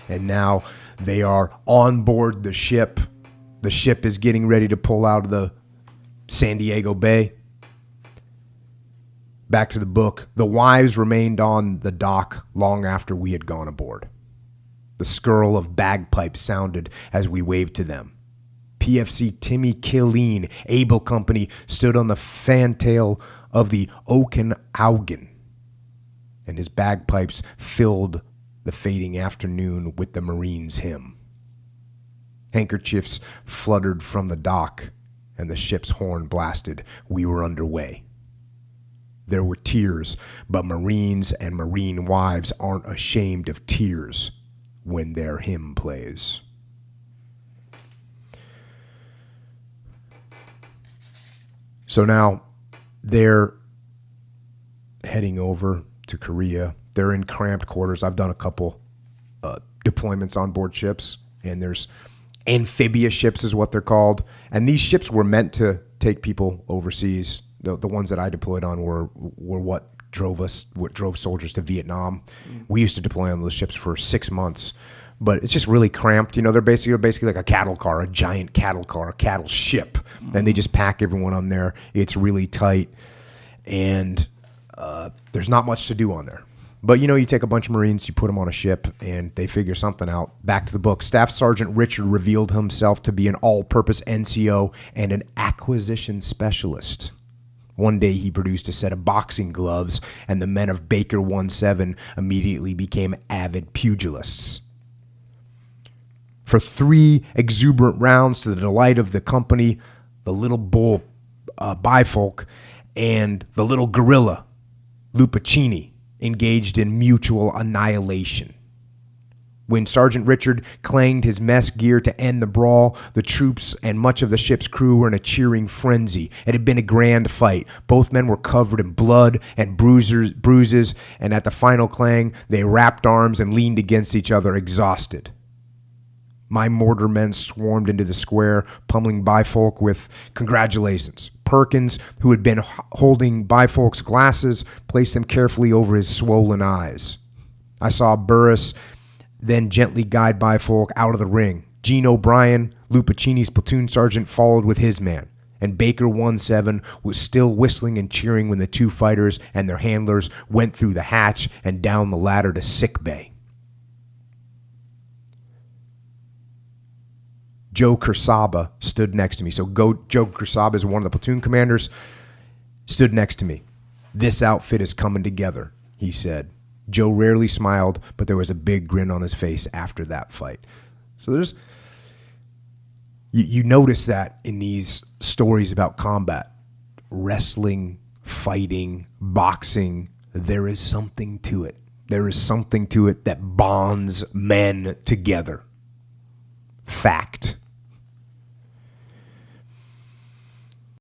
And now they are on board the ship. The ship is getting ready to pull out of the San Diego Bay. Back to the book. The wives remained on the dock long after we had gone aboard. The skirl of bagpipes sounded as we waved to them. PFC Timmy Killeen, Able Company, stood on the fantail of the Okanagan, and his bagpipes filled the fading afternoon with the Marines' hymn. Handkerchiefs fluttered from the dock, and the ship's horn blasted. We were underway. There were tears, but Marines and Marine wives aren't ashamed of tears when their hymn plays. So now they're heading over to Korea. They're in cramped quarters. I've done a couple deployments on board ships, and there's amphibious ships is what they're called. And these ships were meant to take people overseas. The ones that I deployed on were what drove soldiers to Vietnam. We used to deploy on those ships for 6 months. But it's just really cramped. You know, they're basically like a cattle car, a giant cattle car, a cattle ship. And they just pack everyone on there. It's really tight. And there's not much to do on there. But, you know, you take a bunch of Marines, you put them on a ship, and they figure something out. Back to the book. Staff Sergeant Richard revealed himself to be an all-purpose NCO and an acquisition specialist. One day he produced a set of boxing gloves, and the men of Baker 17 immediately became avid pugilists. For 3 exuberant rounds, to the delight of the company, the little bull Bifolk and the little gorilla Lupacini engaged in mutual annihilation. When Sergeant Richard clanged his mess gear to end the brawl, the troops and much of the ship's crew were in a cheering frenzy. It had been a grand fight. Both men were covered in blood and bruises, and at the final clang, they wrapped arms and leaned against each other, exhausted. My mortar men swarmed into the square, pummeling Bifolk with congratulations. Perkins, who had been holding Bifolk's glasses, placed them carefully over his swollen eyes. I saw Burris then gently guide Bifolk out of the ring. Gene O'Brien, Lupacini's platoon sergeant, followed with his man. And Baker 17 was still whistling and cheering when the 2 fighters and their handlers went through the hatch and down the ladder to sick bay. Joe Kursaba stood next to me. So Joe Kursaba is one of the platoon commanders, stood next to me. This outfit is coming together, he said. Joe rarely smiled, but there was a big grin on his face after that fight. So there's, you notice that in these stories about combat, wrestling, fighting, boxing, there is something to it. There is something to it that bonds men together. Fact.